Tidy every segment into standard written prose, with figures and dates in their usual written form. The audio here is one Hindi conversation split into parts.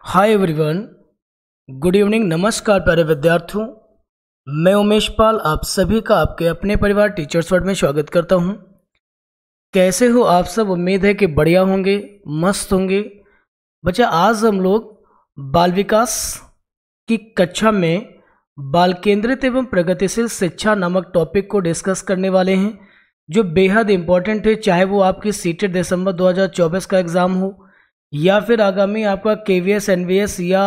Hi everyone, good evening. नमस्कार प्यारे विद्यार्थियों, मैं उमेश पाल आप सभी का आपके अपने परिवार टीचर्स वर्ल्ड में स्वागत करता हूं। कैसे हो आप सब? उम्मीद है कि बढ़िया होंगे, मस्त होंगे। बच्चा, आज हम लोग बाल विकास की कक्षा में बाल केंद्रित एवं प्रगतिशील शिक्षा नामक टॉपिक को डिस्कस करने वाले हैं, जो बेहद इम्पोर्टेंट है। चाहे वो आपकी सीटेट दिसंबर 2024 का एग्ज़ाम हो या फिर आगामी आपका केवीएस, एनवीएस या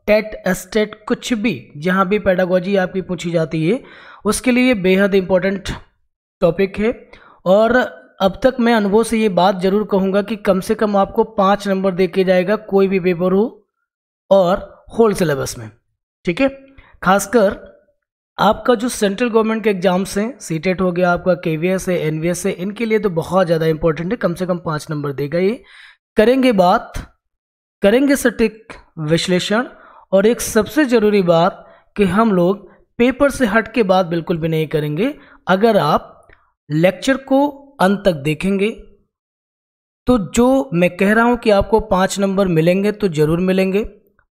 टेट, एस्टेट, कुछ भी जहाँ भी पेडागोजी आपकी पूछी जाती है, उसके लिए बेहद इम्पोर्टेंट टॉपिक है। और अब तक मैं अनुभव से ये बात जरूर कहूँगा कि कम से कम आपको 5 नंबर दे के जाएगा, कोई भी पेपर हो और होल सिलेबस में। ठीक है, खासकर आपका जो सेंट्रल गवर्नमेंट के एग्जाम्स हैं, सीटेट हो गया, आपका केवीएस है, एनवीएस है, इनके लिए तो बहुत ज़्यादा इंपॉर्टेंट है। कम से कम 5 नंबर देगा ये। करेंगे सटीक विश्लेषण, और एक सबसे ज़रूरी बात कि हम लोग पेपर से हट के बात बिल्कुल भी नहीं करेंगे। अगर आप लेक्चर को अंत तक देखेंगे तो जो मैं कह रहा हूं कि आपको 5 नंबर मिलेंगे तो ज़रूर मिलेंगे।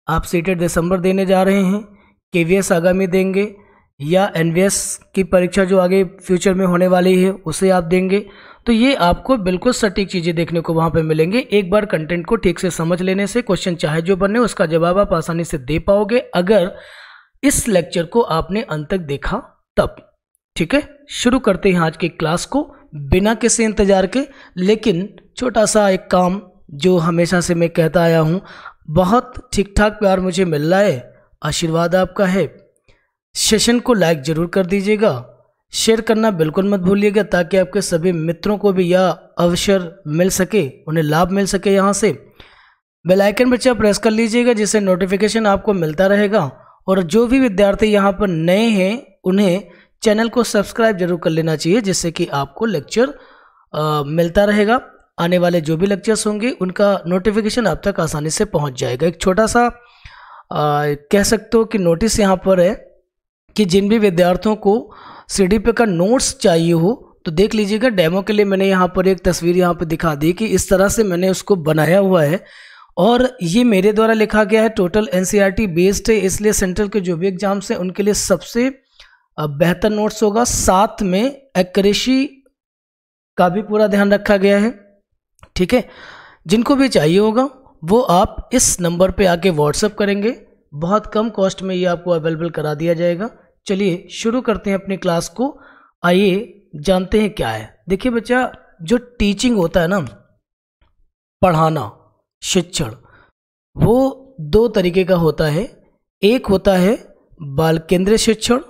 आप सीटेट दिसंबर देने जा रहे हैं, केवीएस आगामी देंगे, या एनवीएस की परीक्षा जो आगे फ्यूचर में होने वाली है उसे आप देंगे, तो ये आपको बिल्कुल सटीक चीज़ें देखने को वहाँ पे मिलेंगे। एक बार कंटेंट को ठीक से समझ लेने से क्वेश्चन चाहे जो बने उसका जवाब आप आसानी से दे पाओगे, अगर इस लेक्चर को आपने अंत तक देखा तब। ठीक है, शुरू करते हैं आज की क्लास को बिना किसी इंतजार के। लेकिन छोटा सा एक काम जो हमेशा से मैं कहता आया हूँ, बहुत ठीक ठाक प्यार मुझे मिल रहा है, आशीर्वाद आपका है। सेशन को लाइक जरूर कर दीजिएगा, शेयर करना बिल्कुल मत भूलिएगा, ताकि आपके सभी मित्रों को भी यह अवसर मिल सके, उन्हें लाभ मिल सके। यहाँ से बेल आइकन बच्चा प्रेस कर लीजिएगा, जिससे नोटिफिकेशन आपको मिलता रहेगा। और जो भी विद्यार्थी यहाँ पर नए हैं उन्हें चैनल को सब्सक्राइब जरूर कर लेना चाहिए, जिससे कि आपको लेक्चर मिलता रहेगा। आने वाले जो भी लेक्चर्स होंगे उनका नोटिफिकेशन आप तक आसानी से पहुँच जाएगा। एक छोटा सा कह सकते हो कि नोटिस यहाँ पर है कि जिन भी विद्यार्थियों को सीडीपी का नोट्स चाहिए हो तो देख लीजिएगा। डेमो के लिए मैंने यहाँ पर एक तस्वीर यहाँ पर दिखा दी कि इस तरह से मैंने उसको बनाया हुआ है, और ये मेरे द्वारा लिखा गया है। टोटल एनसीईआरटी बेस्ड है, इसलिए सेंट्रल के जो भी एग्जाम्स हैं उनके लिए सबसे बेहतर नोट्स होगा। साथ में एक्यूरेसी का भी पूरा ध्यान रखा गया है। ठीक है, जिनको भी चाहिए होगा वो आप इस नंबर पे आके व्हाट्सअप करेंगे, बहुत कम कॉस्ट में ये आपको अवेलेबल करा दिया जाएगा। चलिए शुरू करते हैं अपनी क्लास को। आइए जानते हैं क्या है। देखिए बच्चा, जो टीचिंग होता है ना, पढ़ाना, शिक्षण, वो 2 तरीके का होता है। एक होता है बाल केंद्रित शिक्षण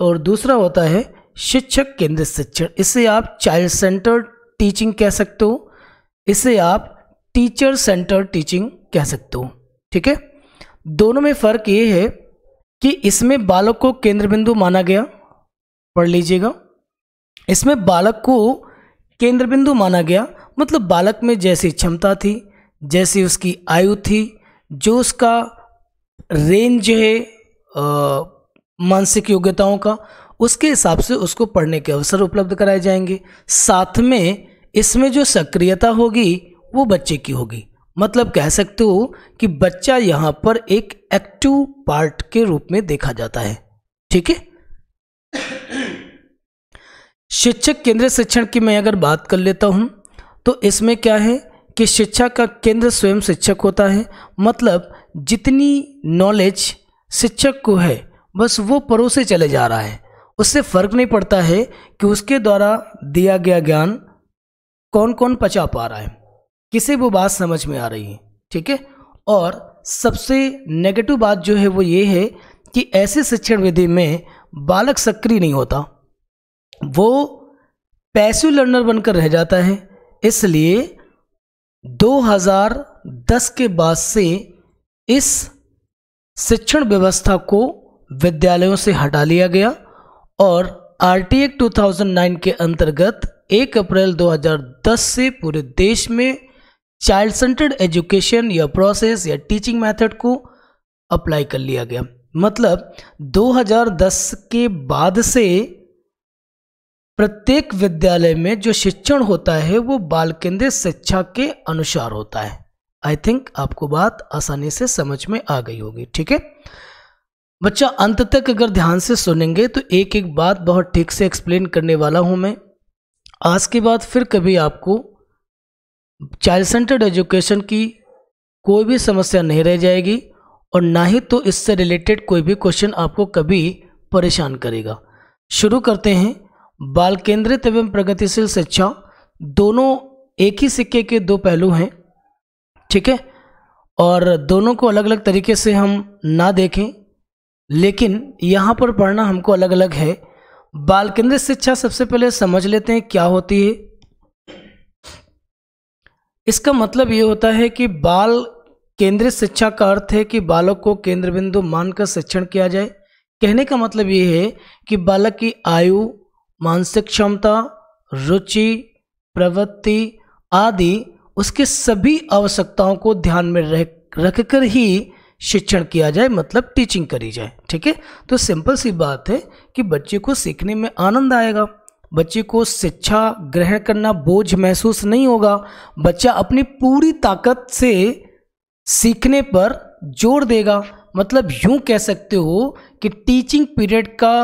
और दूसरा होता है शिक्षक केंद्रित शिक्षण। इसे आप चाइल्ड सेंटर्ड टीचिंग कह सकते हो, इसे आप टीचर सेंटर्ड टीचिंग कह सकते हो। ठीक है, दोनों में फ़र्क ये है कि इसमें बालक को केंद्र बिंदु माना गया, पढ़ लीजिएगा। इसमें बालक को केंद्र बिंदु माना गया, मतलब बालक में जैसी क्षमता थी, जैसी उसकी आयु थी, जो उसका रेंज है मानसिक योग्यताओं का, उसके हिसाब से उसको पढ़ने के अवसर उपलब्ध कराए जाएंगे। साथ में इसमें जो सक्रियता होगी वो बच्चे की होगी। मतलब कह सकते हो कि बच्चा यहाँ पर एक एक्टिव पार्ट के रूप में देखा जाता है। ठीक है, शिक्षक केंद्रित शिक्षण की मैं अगर बात कर लेता हूँ तो इसमें क्या है कि शिक्षा का केंद्र स्वयं शिक्षक होता है। मतलब जितनी नॉलेज शिक्षक को है बस वो परोसे चले जा रहा है, उससे फर्क नहीं पड़ता है कि उसके द्वारा दिया गया ज्ञान कौन कौन पचा पा रहा है, किसे वो बात समझ में आ रही है। ठीक है, और सबसे नेगेटिव बात जो है वो ये है कि ऐसी शिक्षण विधि में बालक सक्रिय नहीं होता, वो पैसिव लर्नर बनकर रह जाता है। इसलिए 2010 के बाद से इस शिक्षण व्यवस्था को विद्यालयों से हटा लिया गया, और आरटी एक्ट 2009 के अंतर्गत 1 अप्रैल 2010 से पूरे देश में चाइल्ड सेंटर्ड एजुकेशन या प्रोसेस या टीचिंग मेथड को अप्लाई कर लिया गया। मतलब 2010 के बाद से प्रत्येक विद्यालय में जो शिक्षण होता है वो बाल केंद्रित शिक्षा के अनुसार होता है। आई थिंक आपको बात आसानी से समझ में आ गई होगी। ठीक है बच्चा, अंत तक अगर ध्यान से सुनेंगे तो एक एक बात बहुत ठीक से एक्सप्लेन करने वाला हूं मैं। आज के बाद फिर कभी आपको चाइल्ड सेंटर्ड एजुकेशन की कोई भी समस्या नहीं रह जाएगी और ना ही तो इससे रिलेटेड कोई भी क्वेश्चन आपको कभी परेशान करेगा। शुरू करते हैं। बाल केंद्रित एवं प्रगतिशील शिक्षा दोनों एक ही सिक्के के दो पहलू हैं। ठीक है, और दोनों को अलग अलग तरीके से हम ना देखें, लेकिन यहाँ पर पढ़ना हमको अलग अलग है। बाल केंद्रित शिक्षा सबसे पहले समझ लेते हैं क्या होती है। इसका मतलब ये होता है कि बाल केंद्रित शिक्षा का अर्थ है कि बालक को केंद्र बिंदु मानकर शिक्षण किया जाए। कहने का मतलब ये है कि बालक की आयु, मानसिक क्षमता, रुचि, प्रवृत्ति आदि उसके सभी आवश्यकताओं को ध्यान में रखकर ही शिक्षण किया जाए, मतलब टीचिंग करी जाए। ठीक है, तो सिंपल सी बात है कि बच्चे को सीखने में आनंद आएगा, बच्चे को शिक्षा ग्रहण करना बोझ महसूस नहीं होगा, बच्चा अपनी पूरी ताकत से सीखने पर जोर देगा। मतलब यूं कह सकते हो कि टीचिंग पीरियड का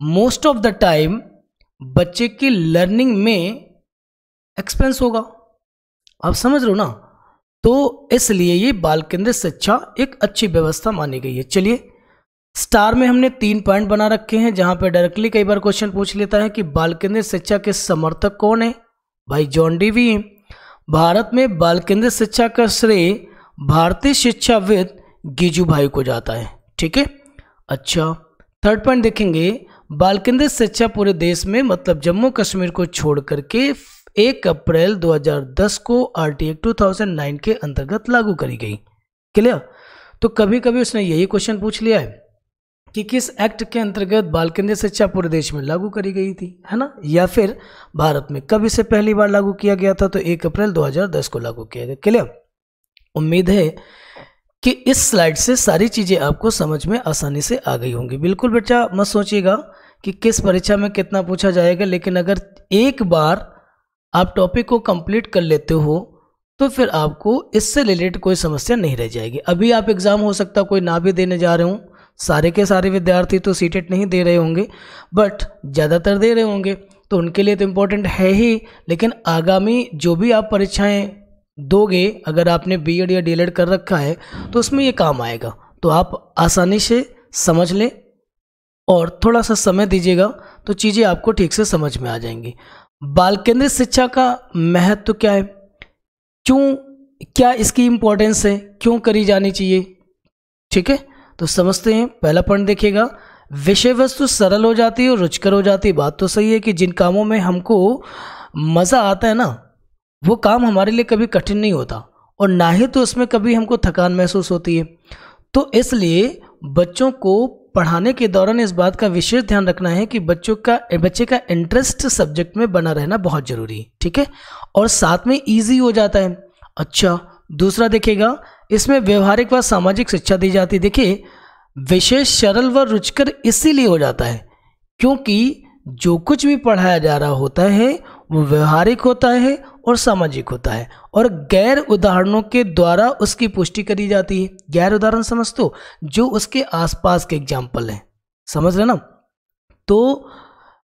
मोस्ट ऑफ द टाइम बच्चे की लर्निंग में एक्सपेंस होगा। आप समझ रहे हो ना? तो इसलिए ये बाल केंद्रित शिक्षा एक अच्छी व्यवस्था मानी गई है। चलिए, स्टार में हमने 3 पॉइंट बना रखे हैं जहां पे डायरेक्टली कई बार क्वेश्चन पूछ लेता है कि बाल केंद्रित शिक्षा के समर्थक कौन है। भाई जॉन डीवी हैं। भारत में बाल केंद्रित शिक्षा का श्रेय भारतीय शिक्षाविद गिजू भाई को जाता है। ठीक है, अच्छा, थर्ड पॉइंट देखेंगे। बाल केंद्रित शिक्षा पूरे देश में, मतलब जम्मू कश्मीर को छोड़ करके 1 अप्रैल 2010 को आरटी एक्ट 2009 के अंतर्गत लागू करी गई। क्लियर? तो कभी कभी उसने यही क्वेश्चन पूछ लिया है कि किस एक्ट के अंतर्गत बाल केंद्रित शिक्षा पूरे देश में लागू करी गई थी, है ना, या फिर भारत में कब इसे पहली बार लागू किया गया था। तो 1 अप्रैल 2010 को लागू किया गया। क्लियर? उम्मीद है कि इस स्लाइड से सारी चीजें आपको समझ में आसानी से आ गई होंगी। बिल्कुल बच्चा मत सोचिएगा कि किस परीक्षा में कितना पूछा जाएगा, लेकिन अगर एक बार आप टॉपिक को कंप्लीट कर लेते हो तो फिर आपको इससे रिलेटेड कोई समस्या नहीं रह जाएगी। अभी आप एग्जाम हो सकता कोई ना भी देने जा रहे हो, सारे के सारे विद्यार्थी तो सीटेट नहीं दे रहे होंगे, बट ज़्यादातर दे रहे होंगे, तो उनके लिए तो इम्पोर्टेंट है ही। लेकिन आगामी जो भी आप परीक्षाएं दोगे, अगर आपने बीएड या डीएलएड कर रखा है तो उसमें ये काम आएगा। तो आप आसानी से समझ लें और थोड़ा सा समय दीजिएगा तो चीज़ें आपको ठीक से समझ में आ जाएंगी। बाल केंद्रित शिक्षा का महत्व क्या है, क्या इसकी इम्पोर्टेंस है, क्यों करी जानी चाहिए। ठीक है, तो समझते हैं। पहला पॉइंट देखिएगा, विषय वस्तु सरल हो जाती है और रुचिकर हो जाती है। बात तो सही है कि जिन कामों में हमको मज़ा आता है ना, वो काम हमारे लिए कभी कठिन नहीं होता और ना ही तो उसमें कभी हमको थकान महसूस होती है। तो इसलिए बच्चों को पढ़ाने के दौरान इस बात का विशेष ध्यान रखना है कि बच्चे का इंटरेस्ट सब्जेक्ट में बना रहना बहुत जरूरी है। ठीक है, और साथ में इजी हो जाता है। अच्छा, दूसरा देखिएगा, इसमें व्यवहारिक व सामाजिक शिक्षा दी जाती है। देखिए, विषय सरल व रुचिकर इसीलिए हो जाता है क्योंकि जो कुछ भी पढ़ाया जा रहा होता है वो व्यवहारिक होता है और सामाजिक होता है और गैर उदाहरणों के द्वारा उसकी पुष्टि करी जाती है। गैर उदाहरण समझ तो जो उसके आसपास के एग्जाम्पल हैं, समझ रहे ना। तो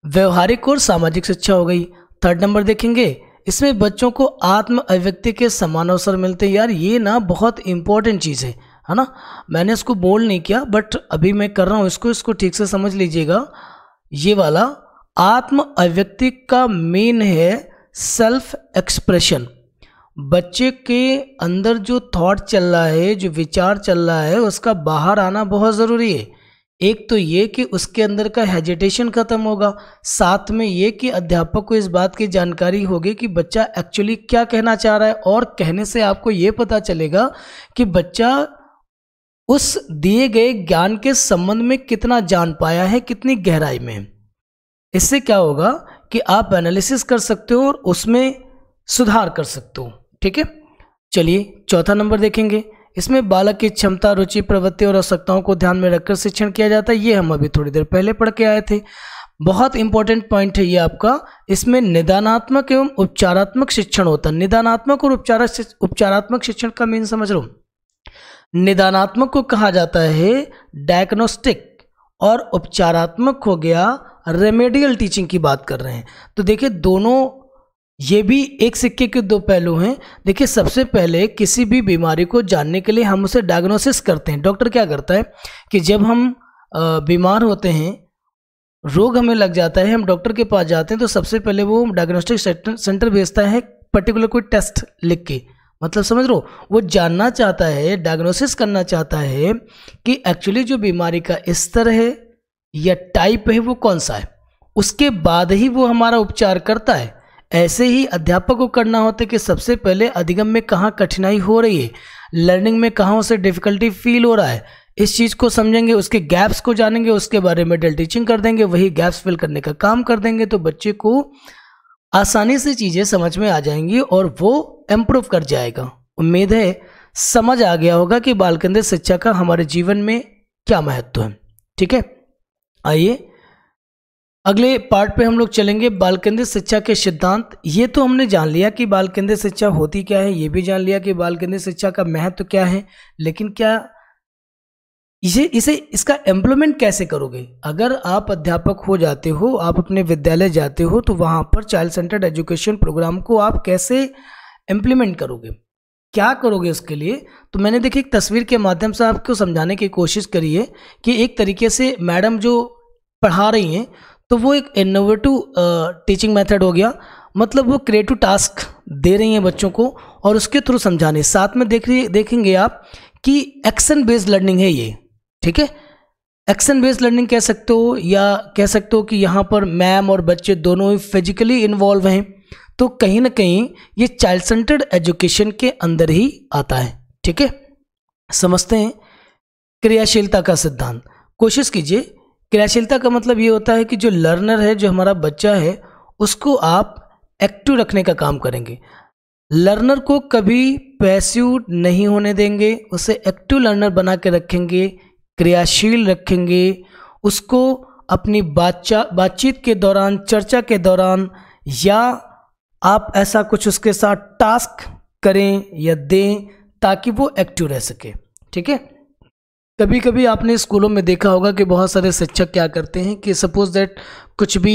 व्यवहारिक और सामाजिक शिक्षा हो गई। थर्ड नंबर देखेंगे, इसमें बच्चों को आत्म अभिव्यक्ति के समान अवसर मिलते हैं। यार ये ना बहुत इंपॉर्टेंट चीज़ है ना। मैंने इसको बोल नहीं किया बट अभी मैं कर रहा हूँ इसको ठीक से समझ लीजिएगा। ये वाला आत्म अभिव्यक्ति का मेन है सेल्फ एक्सप्रेशन। बच्चे के अंदर जो थॉट चल रहा है, जो विचार चल रहा है, उसका बाहर आना बहुत ज़रूरी है। एक तो ये कि उसके अंदर का हेजिटेशन खत्म होगा, साथ में ये कि अध्यापक को इस बात की जानकारी होगी कि बच्चा एक्चुअली क्या कहना चाह रहा है और कहने से आपको ये पता चलेगा कि बच्चा उस दिए गए ज्ञान के संबंध में कितना जान पाया है, कितनी गहराई में। इससे क्या होगा कि आप एनालिसिस कर सकते हो और उसमें सुधार कर सकते हो। ठीक है, चलिए चौथा नंबर देखेंगे। इसमें बालक की क्षमता, रुचि, प्रवृत्ति और आवश्यकताओं को ध्यान में रखकर शिक्षण किया जाता है। ये हम अभी थोड़ी देर पहले पढ़ के आए थे। बहुत इंपॉर्टेंट पॉइंट है ये आपका। इसमें निदानात्मक एवं उपचारात्मक शिक्षण होता है। निदानात्मक और उपचारात्मक शिक्षण का मीन समझ लो। निदानात्मक को कहा जाता है डायग्नोस्टिक और उपचारात्मक हो गया रेमेडियल टीचिंग की बात कर रहे हैं। तो देखिए दोनों ये भी एक सिक्के के दो पहलू हैं। देखिए सबसे पहले किसी भी बीमारी को जानने के लिए हम उसे डायग्नोसिस करते हैं। डॉक्टर क्या करता है कि जब हम बीमार होते हैं, रोग हमें लग जाता है, हम डॉक्टर के पास जाते हैं तो सबसे पहले वो डायग्नोस्टिक सेंटर भेजता है पर्टिकुलर कोई टेस्ट लिख के। मतलब समझ लो, वो जानना चाहता है, डायग्नोसिस करना चाहता है कि एक्चुअली जो बीमारी का स्तर है या टाइप है वो कौन सा है। उसके बाद ही वो हमारा उपचार करता है। ऐसे ही अध्यापक को करना होता है कि सबसे पहले अधिगम में कहाँ कठिनाई हो रही है, लर्निंग में कहाँ उसे डिफिकल्टी फील हो रहा है, इस चीज़ को समझेंगे, उसके गैप्स को जानेंगे, उसके बारे में डिटेल टीचिंग कर देंगे, वही गैप्स फिल करने का काम कर देंगे। तो बच्चे को आसानी से चीज़ें समझ में आ जाएंगी और वो इम्प्रूव कर जाएगा। उम्मीद है समझ आ गया होगा कि बाल केंद्रित शिक्षा का हमारे जीवन में क्या महत्व है। ठीक है, आइए अगले पार्ट पे हम लोग चलेंगे। बाल केंद्रित शिक्षा के सिद्धांत। ये तो हमने जान लिया कि बाल केंद्रित शिक्षा होती क्या है, ये भी जान लिया कि बाल केंद्रित शिक्षा का महत्व क्या है, लेकिन क्या इसका इम्प्लीमेंट कैसे करोगे। अगर आप अध्यापक हो जाते हो, आप अपने विद्यालय जाते हो, तो वहाँ पर चाइल्ड सेंटर्ड एजुकेशन प्रोग्राम को आप कैसे इम्प्लीमेंट करोगे, क्या करोगे उसके लिए। तो मैंने देखिए एक तस्वीर के माध्यम से आपको समझाने की कोशिश करी है कि एक तरीके से मैडम जो पढ़ा रही हैं तो वो एक इनोवेटिव टीचिंग मेथड हो गया। मतलब वो क्रिएटिव टास्क दे रही हैं बच्चों को और उसके थ्रू समझाने। साथ में देखेंगे आप कि एक्शन बेस्ड लर्निंग है ये। ठीक है, एक्शन बेस्ड लर्निंग कह सकते हो, या कह सकते हो कि यहाँ पर मैम और बच्चे दोनों ही फिजिकली इन्वॉल्व हैं। तो कहीं ना कहीं ये चाइल्ड सेंटर्ड एजुकेशन के अंदर ही आता है। ठीक है, समझते हैं क्रियाशीलता का सिद्धांत। कोशिश कीजिए। क्रियाशीलता का मतलब ये होता है कि जो लर्नर है, जो हमारा बच्चा है, उसको आप एक्टिव रखने का काम करेंगे। लर्नर को कभी पैसिव नहीं होने देंगे, उसे एक्टिव लर्नर बना के रखेंगे, क्रियाशील रखेंगे। उसको अपनी बातचीत के दौरान, चर्चा के दौरान, या आप ऐसा कुछ उसके साथ टास्क करें या दें ताकि वो एक्टिव रह सके। ठीक है, कभी कभी आपने स्कूलों में देखा होगा कि बहुत सारे शिक्षक क्या करते हैं कि सपोज दैट कुछ भी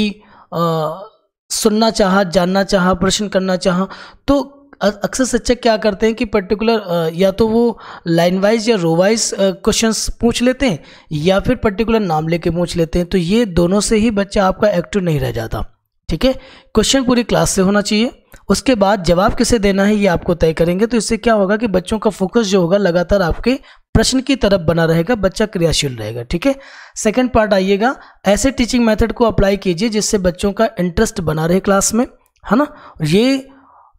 सुनना चाहा, जानना चाहा, प्रश्न करना चाहा, तो अक्सर शिक्षक क्या करते हैं कि पर्टिकुलर या तो वो लाइन वाइज या रो वाइज क्वेश्चंस पूछ लेते हैं या फिर पर्टिकुलर नाम लेके पूछ लेते हैं। तो ये दोनों से ही बच्चा आपका एक्टिव नहीं रह जाता। ठीक है, क्वेश्चन पूरी क्लास से होना चाहिए, उसके बाद जवाब किसे देना है ये आपको तय करेंगे। तो इससे क्या होगा कि बच्चों का फोकस जो होगा लगातार आपके प्रश्न की तरफ बना रहेगा, बच्चा क्रियाशील रहेगा। ठीक है, सेकंड पार्ट आइएगा। ऐसे टीचिंग मेथड को अप्लाई कीजिए जिससे बच्चों का इंटरेस्ट बना रहे क्लास में, है ना। ये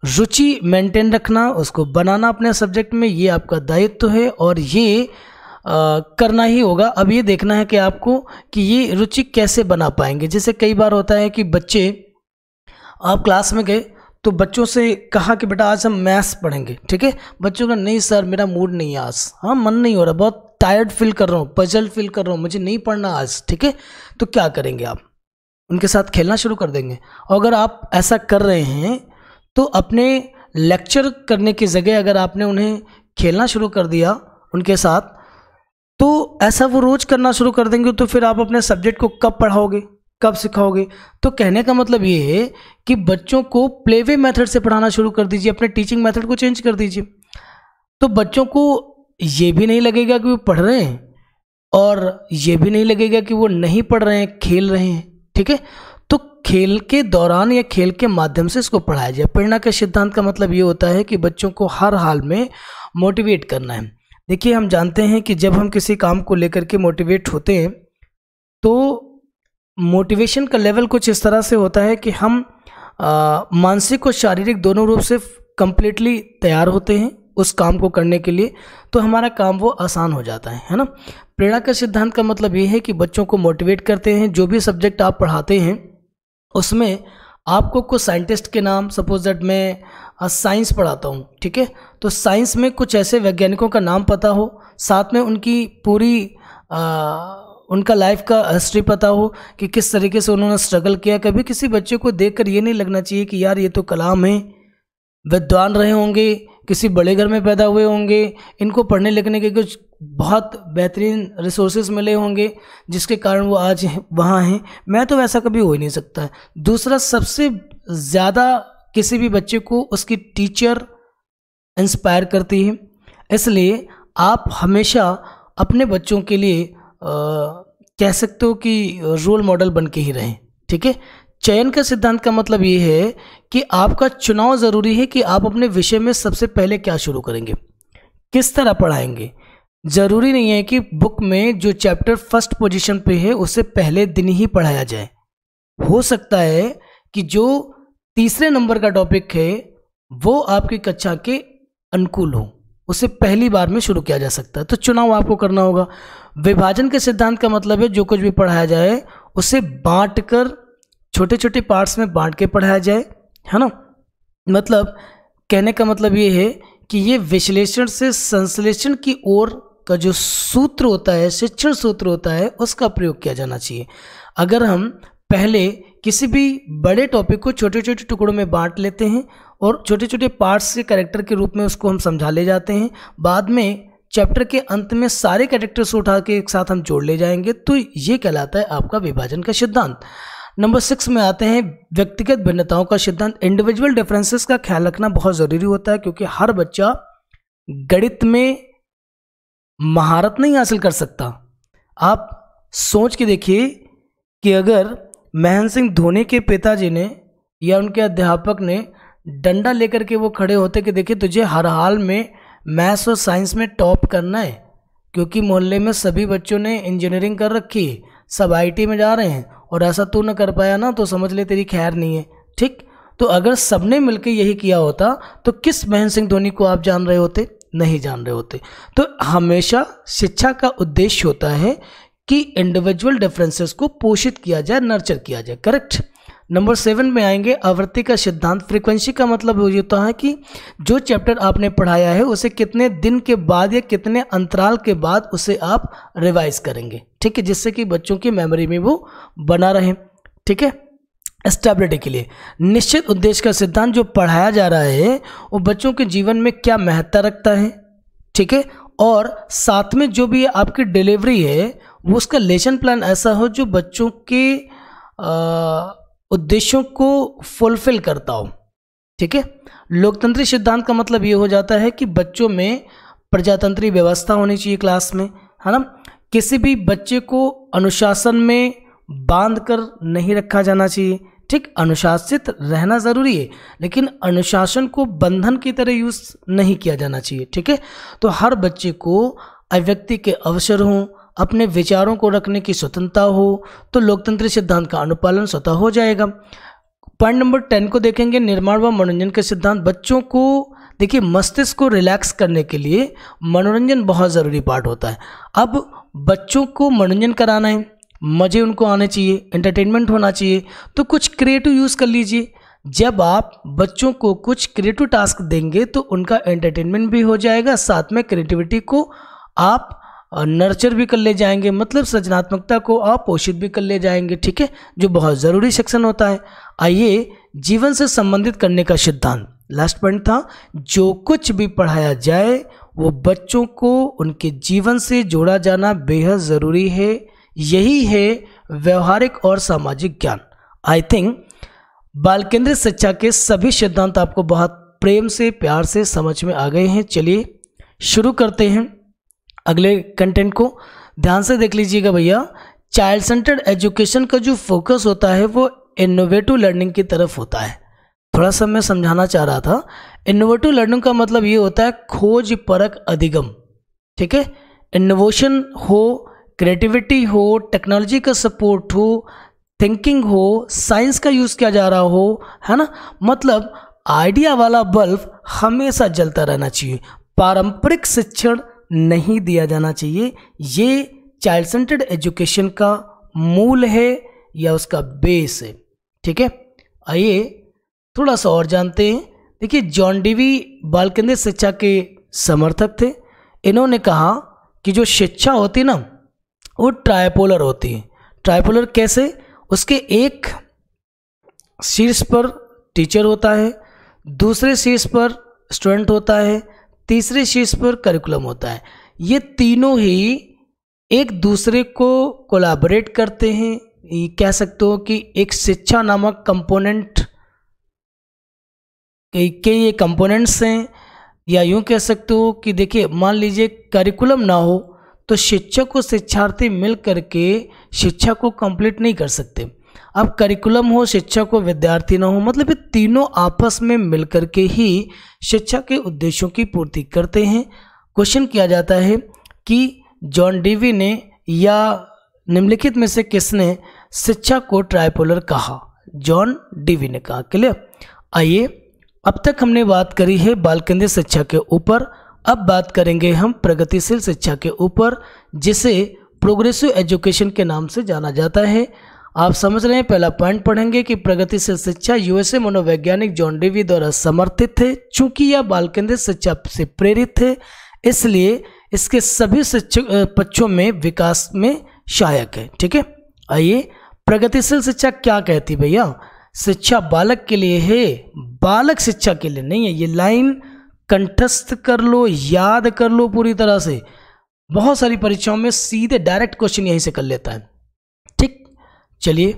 रुचि मेंटेन रखना, उसको बनाना अपने सब्जेक्ट में, ये आपका दायित्व है और ये करना ही होगा। अब ये देखना है कि आपको कि ये रुचि कैसे बना पाएंगे। जैसे कई बार होता है कि बच्चे, आप क्लास में गए तो बच्चों से कहा कि बेटा आज हम मैथ्स पढ़ेंगे। ठीक है, बच्चों का नहीं सर मेरा मूड नहीं है आज, हाँ मन नहीं हो रहा, बहुत टायर्ड फील कर रहा हूँ, पजल फील कर रहा हूँ, मुझे नहीं पढ़ना आज। ठीक है, तो क्या करेंगे आप, उनके साथ खेलना शुरू कर देंगे। और अगर आप ऐसा कर रहे हैं तो अपने लेक्चर करने की जगह अगर आपने उन्हें खेलना शुरू कर दिया उनके साथ, तो ऐसा वो रोज करना शुरू कर देंगे। तो फिर आप अपने सब्जेक्ट को कब पढ़ाओगे, कब सिखाओगे। तो कहने का मतलब ये है कि बच्चों को प्लेवे मेथड से पढ़ाना शुरू कर दीजिए, अपने टीचिंग मेथड को चेंज कर दीजिए। तो बच्चों को ये भी नहीं लगेगा कि वो पढ़ रहे हैं और ये भी नहीं लगेगा कि वो नहीं पढ़ रहे हैं, खेल रहे हैं। ठीक है, तो खेल के दौरान या खेल के माध्यम से इसको पढ़ाया जाए। प्रेरणा के सिद्धांत का मतलब ये होता है कि बच्चों को हर हाल में मोटिवेट करना है। देखिए, हम जानते हैं कि जब हम किसी काम को लेकर के मोटिवेट होते हैं तो मोटिवेशन का लेवल कुछ इस तरह से होता है कि हम मानसिक और शारीरिक दोनों रूप से कंप्लीटली तैयार होते हैं उस काम को करने के लिए, तो हमारा काम वो आसान हो जाता है ना। प्रेरणा का सिद्धांत का मतलब ये है कि बच्चों को मोटिवेट करते हैं। जो भी सब्जेक्ट आप पढ़ाते हैं उसमें आपको कुछ साइंटिस्ट के नाम, सपोज दैट मैं साइंस पढ़ाता हूँ, ठीक है, तो साइंस में कुछ ऐसे वैज्ञानिकों का नाम पता हो, साथ में उनकी पूरी उनका लाइफ का हिस्ट्री पता हो कि किस तरीके से उन्होंने स्ट्रगल किया। कभी किसी बच्चे को देखकर ये नहीं लगना चाहिए कि यार ये तो कलाम है, विद्वान रहे होंगे, किसी बड़े घर में पैदा हुए होंगे, इनको पढ़ने लिखने के कुछ बहुत बेहतरीन रिसोर्सेज मिले होंगे जिसके कारण वो आज वहाँ हैं। मैं तो वैसा कभी हो ही नहीं सकता। दूसरा, सबसे ज़्यादा किसी भी बच्चे को उसकी टीचर इंस्पायर करती है, इसलिए आप हमेशा अपने बच्चों के लिए कह सकते हो कि रोल मॉडल बन के ही रहें। ठीक है। चयन का सिद्धांत का मतलब ये है कि आपका चुनाव ज़रूरी है कि आप अपने विषय में सबसे पहले क्या शुरू करेंगे, किस तरह पढ़ाएंगे। ज़रूरी नहीं है कि बुक में जो चैप्टर फर्स्ट पोजीशन पे है उसे पहले दिन ही पढ़ाया जाए। हो सकता है कि जो तीसरे नंबर का टॉपिक है वो आपकी कक्षा के अनुकूल हो, उसे पहली बार में शुरू किया जा सकता है। तो चुनाव आपको करना होगा। विभाजन के सिद्धांत का मतलब है जो कुछ भी पढ़ाया जाए उसे बांटकर, छोटे छोटे पार्ट्स में बांट के पढ़ाया जाए, है ना। मतलब कहने का मतलब ये है कि ये विश्लेषण से संश्लेषण की ओर का जो सूत्र होता है, शिक्षण सूत्र होता है, उसका प्रयोग किया जाना चाहिए। अगर हम पहले किसी भी बड़े टॉपिक को छोटे छोटे टुकड़ों में बांट लेते हैं और छोटे छोटे पार्ट्स के कैरेक्टर के रूप में उसको हम समझा ले जाते हैं, बाद में चैप्टर के अंत में सारे कैरेक्टर्स उठा के एक साथ हम जोड़ ले जाएंगे, तो ये कहलाता है आपका विभाजन का सिद्धांत। नंबर 6 में आते हैं व्यक्तिगत भिन्नताओं का सिद्धांत। इंडिविजुअल डिफरेंसेस का ख्याल रखना बहुत ज़रूरी होता है क्योंकि हर बच्चा गणित में महारत नहीं हासिल कर सकता। आप सोच के देखिए कि अगर महेंद्र सिंह धोनी के पिताजी ने या उनके अध्यापक ने डंडा लेकर के वो खड़े होते कि देखिए तुझे हर हाल में मैथ्स और साइंस में टॉप करना है क्योंकि मोहल्ले में सभी बच्चों ने इंजीनियरिंग कर रखी है, सब आईटी में जा रहे हैं और ऐसा तू न कर पाया ना तो समझ ले तेरी खैर नहीं है। ठीक, तो अगर सबने मिलकर यही किया होता तो किस महेंद्र सिंह धोनी को आप जान रहे होते? नहीं जान रहे होते। तो हमेशा शिक्षा का उद्देश्य होता है कि इंडिविजुअल डिफरेंसेस को पोषित किया जाए, नर्चर किया जाए। करेक्ट। नंबर 7 में आएंगे आवृत्ति का सिद्धांत। फ्रीक्वेंसी का मतलब ये होता है कि जो चैप्टर आपने पढ़ाया है उसे कितने दिन के बाद या कितने अंतराल के बाद उसे आप रिवाइज करेंगे। ठीक है, जिससे कि बच्चों की मेमोरी में वो बना रहे। ठीक है। स्टेबिलिटी के लिए निश्चित उद्देश्य का सिद्धांत, जो पढ़ाया जा रहा है वो बच्चों के जीवन में क्या महत्ता रखता है। ठीक है। और साथ में जो भी आपकी डिलीवरी है वो उसका लेसन प्लान ऐसा हो जो बच्चों के उद्देश्यों को फुलफिल करता हो। ठीक है। लोकतंत्री सिद्धांत का मतलब ये हो जाता है कि बच्चों में प्रजातंत्री व्यवस्था होनी चाहिए क्लास में, है ना। किसी भी बच्चे को अनुशासन में बांध कर नहीं रखा जाना चाहिए। ठीक, अनुशासित रहना ज़रूरी है लेकिन अनुशासन को बंधन की तरह यूज़ नहीं किया जाना चाहिए। ठीक है। तो हर बच्चे को अभिव्यक्ति के अवसर हों, अपने विचारों को रखने की स्वतंत्रता हो, तो लोकतंत्री सिद्धांत का अनुपालन स्वतः हो जाएगा। पॉइंट नंबर 10 को देखेंगे, निर्माण व मनोरंजन के सिद्धांत। बच्चों को देखिए मस्तिष्क को रिलैक्स करने के लिए मनोरंजन बहुत ज़रूरी पार्ट होता है। अब बच्चों को मनोरंजन कराना है, मज़े उनको आने चाहिए, एंटरटेनमेंट होना चाहिए, तो कुछ क्रिएटिव यूज़ कर लीजिए। जब आप बच्चों को कुछ क्रिएटिव टास्क देंगे तो उनका एंटरटेनमेंट भी हो जाएगा, साथ में क्रिएटिविटी को आप नर्चर भी कर ले जाएंगे, मतलब सृजनात्मकता को आप पोषित भी कर ले जाएंगे। ठीक है, जो बहुत ज़रूरी सेक्शन होता है। आइए जीवन से संबंधित करने का सिद्धांत, लास्ट पॉइंट था, जो कुछ भी पढ़ाया जाए वो बच्चों को उनके जीवन से जोड़ा जाना बेहद ज़रूरी है। यही है व्यवहारिक और सामाजिक ज्ञान। आई थिंक बाल केंद्रित शिक्षा के सभी सिद्धांत आपको बहुत प्रेम से, प्यार से समझ में आ गए हैं। चलिए शुरू करते हैं अगले कंटेंट को। ध्यान से देख लीजिएगा भैया। चाइल्ड सेंटर्ड एजुकेशन का जो फोकस होता है वो इनोवेटिव लर्निंग की तरफ होता है। थोड़ा सा मैं समझाना चाह रहा था। इनोवेटिव लर्निंग का मतलब ये होता है खोज परक अधिगम। ठीक है, इनोवेशन हो, क्रिएटिविटी हो, टेक्नोलॉजी का सपोर्ट हो, थिंकिंग हो, साइंस का यूज़ किया जा रहा हो, है ना। मतलब आइडिया वाला बल्ब हमेशा जलता रहना चाहिए, पारंपरिक शिक्षण नहीं दिया जाना चाहिए। ये चाइल्ड सेंटर्ड एजुकेशन का मूल है या उसका बेस है। ठीक है, आइए थोड़ा सा और जानते हैं। देखिए जॉन डीवी बाल केंद्रित शिक्षा के समर्थक थे। इन्होंने कहा कि जो शिक्षा होती ना वो ट्राइपोलर होती है। ट्राइपोलर कैसे? उसके एक शीर्ष पर टीचर होता है, दूसरे शीर्ष पर स्टूडेंट होता है, तीसरे शीर्ष पर करिकुलम होता है। ये तीनों ही एक दूसरे को कोलैबोरेट करते हैं। ये कह सकते हो कि एक शिक्षा नामक कंपोनेंट के ये कंपोनेंट्स हैं, या यूँ कह सकते हो कि देखिए मान लीजिए करिकुलम ना हो तो शिक्षक और शिक्षार्थी मिल करके शिक्षा को कंप्लीट नहीं कर सकते। अब करिकुलम हो, शिक्षक को विद्यार्थी ना हो, मतलब ये तीनों आपस में मिल करके ही शिक्षा के उद्देश्यों की पूर्ति करते हैं। क्वेश्चन किया जाता है कि जॉन डीवी ने या निम्नलिखित में से किसने शिक्षा को ट्राइपोलर कहा? जॉन डीवी ने कहा। क्लियर? आइए, अब तक हमने बात करी है बाल केंद्रित शिक्षा के ऊपर, अब बात करेंगे हम प्रगतिशील शिक्षा के ऊपर, जिसे प्रोग्रेसिव एजुकेशन के नाम से जाना जाता है। आप समझ रहे हैं, पहला पॉइंट पढ़ेंगे कि प्रगतिशील शिक्षा यूएसए मनोवैज्ञानिक जॉन डीवी द्वारा समर्थित है। चूंकि यह बाल केंद्रित शिक्षा से प्रेरित है, इसलिए इसके सभी पक्षों में विकास में सहायक है। ठीक है, आइए, प्रगतिशील शिक्षा क्या कहती भैया? शिक्षा बालक के लिए है, बालक शिक्षा के लिए नहीं है। ये लाइन कंठस्थ कर लो, याद कर लो पूरी तरह से। बहुत सारी परीक्षाओं में सीधे डायरेक्ट क्वेश्चन यहीं से कर लेता है। ठीक, चलिए,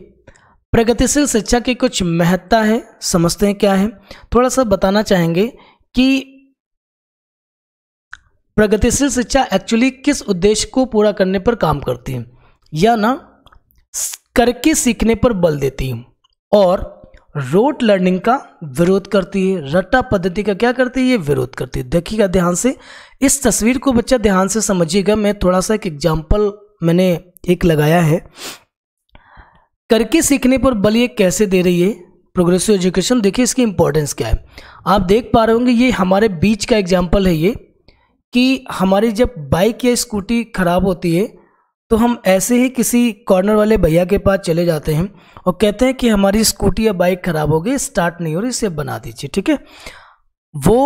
प्रगतिशील शिक्षा की कुछ महत्ता है, समझते हैं क्या है। थोड़ा सा बताना चाहेंगे कि प्रगतिशील शिक्षा एक्चुअली किस उद्देश्य को पूरा करने पर काम करती है, या ना करके सीखने पर बल देती है, और रोट लर्निंग का विरोध करती है। रट्टा पद्धति का क्या करती है? ये विरोध करती है। देखिएगा ध्यान से, इस तस्वीर को बच्चा ध्यान से समझिएगा। मैं थोड़ा सा एक एग्जाम्पल मैंने एक लगाया है। करके सीखने पर बल ये कैसे दे रही है प्रोग्रेसिव एजुकेशन? देखिए इसकी इंपॉर्टेंस क्या है। आप देख पा रहे होंगे, ये हमारे बीच का एग्जाम्पल है ये, कि हमारी जब बाइक या स्कूटी खराब होती है तो हम ऐसे ही किसी कॉर्नर वाले भैया के पास चले जाते हैं और कहते हैं कि हमारी स्कूटी या बाइक खराब हो गई, स्टार्ट नहीं हो रही, इसे बना दीजिए। ठीक है, वो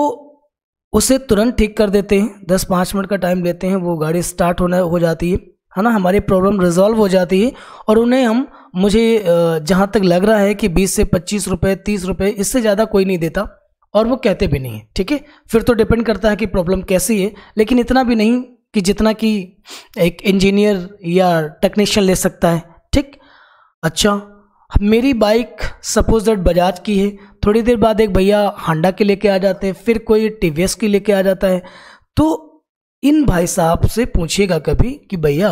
उसे तुरंत ठीक कर देते हैं, 10-5 मिनट का टाइम लेते हैं, वो गाड़ी स्टार्ट हो जाती है ना, हमारी प्रॉब्लम रिजॉल्व हो जाती है। और उन्हें मुझे जहाँ तक लग रहा है कि 20 से 25 रुपये 30 रुपये, इससे ज़्यादा कोई नहीं देता, और वो कहते भी नहीं है। ठीक है, फिर तो डिपेंड करता है कि प्रॉब्लम कैसी है, लेकिन इतना भी नहीं कि जितना कि एक इंजीनियर या टेक्नीशियन ले सकता है। ठीक, अच्छा, मेरी बाइक सपोज दैट बजाज की है, थोड़ी देर बाद एक भैया हांडा के लेके आ जाते हैं, फिर कोई टीवीएस की लेके आ जाता है। तो इन भाई साहब से पूछिएगा कभी कि भैया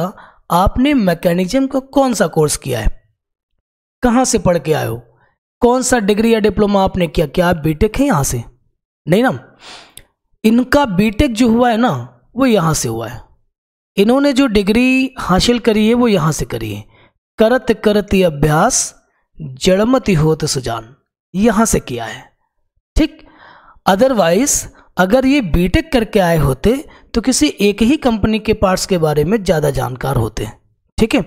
आपने मैकेनिज्म का कौन सा कोर्स किया है, कहाँ से पढ़ के आए हो, कौन सा डिग्री या डिप्लोमा आपने किया, क्या आप बीटेक है यहाँ से? नहीं ना, इनका बीटेक जो हुआ है ना वो यहाँ से हुआ है। इन्होंने जो डिग्री हासिल करी है वो यहाँ से करी है। करत करती अभ्यास जड़मति होत सुजान, यहाँ से किया है। ठीक, अदरवाइज अगर ये बीटेक करके आए होते तो किसी एक ही कंपनी के पार्ट्स के बारे में ज़्यादा जानकार होते। ठीक है,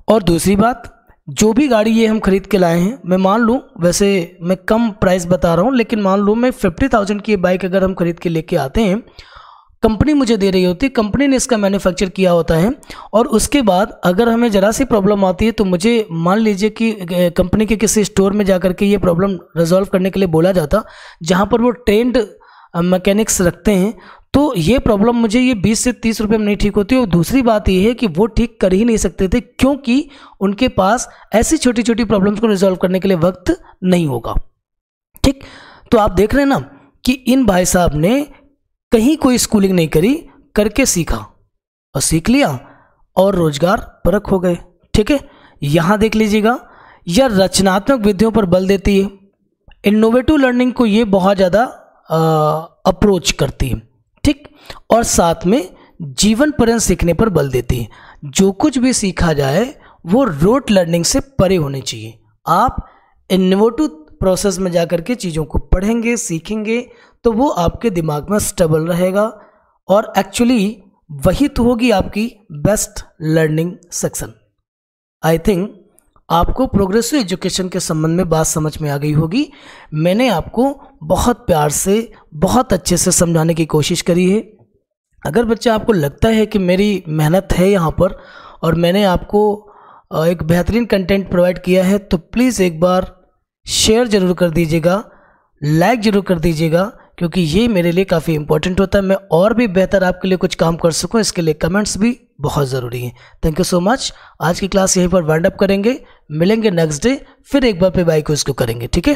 और दूसरी बात, जो भी गाड़ी ये हम खरीद के लाए हैं, मैं मान लूँ, वैसे मैं कम प्राइस बता रहा हूँ, लेकिन मान लूँ मैं 50,000 की बाइक अगर हम खरीद के लेके आते हैं, कंपनी मुझे दे रही होती है, कंपनी ने इसका मैन्युफैक्चर किया होता है, और उसके बाद अगर हमें ज़रा सी प्रॉब्लम आती है तो मुझे मान लीजिए कि कंपनी के किसी स्टोर में जाकर के ये प्रॉब्लम रिजॉल्व करने के लिए बोला जाता, जहाँ पर वो ट्रेंड मैकेनिक्स रखते हैं, तो ये प्रॉब्लम मुझे ये 20 से 30 रुपये में नहीं ठीक होती। और दूसरी बात ये है कि वो ठीक कर ही नहीं सकते थे, क्योंकि उनके पास ऐसी छोटी छोटी प्रॉब्लम्स को रिजॉल्व करने के लिए वक्त नहीं होगा। ठीक, तो आप देख रहे हैं ना कि इन भाई साहब ने कहीं कोई स्कूलिंग नहीं करी, करके सीखा और सीख लिया और रोजगार परक हो गए। ठीक है, यहाँ देख लीजिएगा, यह रचनात्मक विधियों पर बल देती है। इनोवेटिव लर्निंग को ये बहुत ज़्यादा अप्रोच करती है। ठीक, और साथ में जीवन पर्यंत सीखने पर बल देती है। जो कुछ भी सीखा जाए वो रोट लर्निंग से परे होनी चाहिए। आप इनोवेटिव प्रोसेस में जाकर के चीज़ों को पढ़ेंगे, सीखेंगे, तो वो आपके दिमाग में स्टेबल रहेगा, और एक्चुअली वही तो होगी आपकी best learning section. I think आपको प्रोग्रेसिव एजुकेशन के संबंध में बात समझ में आ गई होगी। मैंने आपको बहुत प्यार से, बहुत अच्छे से समझाने की कोशिश करी है। अगर बच्चा आपको लगता है कि मेरी मेहनत है यहाँ पर और मैंने आपको एक बेहतरीन कंटेंट प्रोवाइड किया है, तो प्लीज़ एक बार शेयर ज़रूर कर दीजिएगा, लाइक ज़रूर कर दीजिएगा, क्योंकि ये मेरे लिए काफ़ी इंपॉर्टेंट होता है। मैं और भी बेहतर आपके लिए कुछ काम कर सकूं, इसके लिए कमेंट्स भी बहुत ज़रूरी हैं। Thank you so much. आज की क्लास यहीं पर वाइंड अप करेंगे, मिलेंगे नेक्स्ट डे, फिर एक बार पे बाय को इसको करेंगे, ठीक है।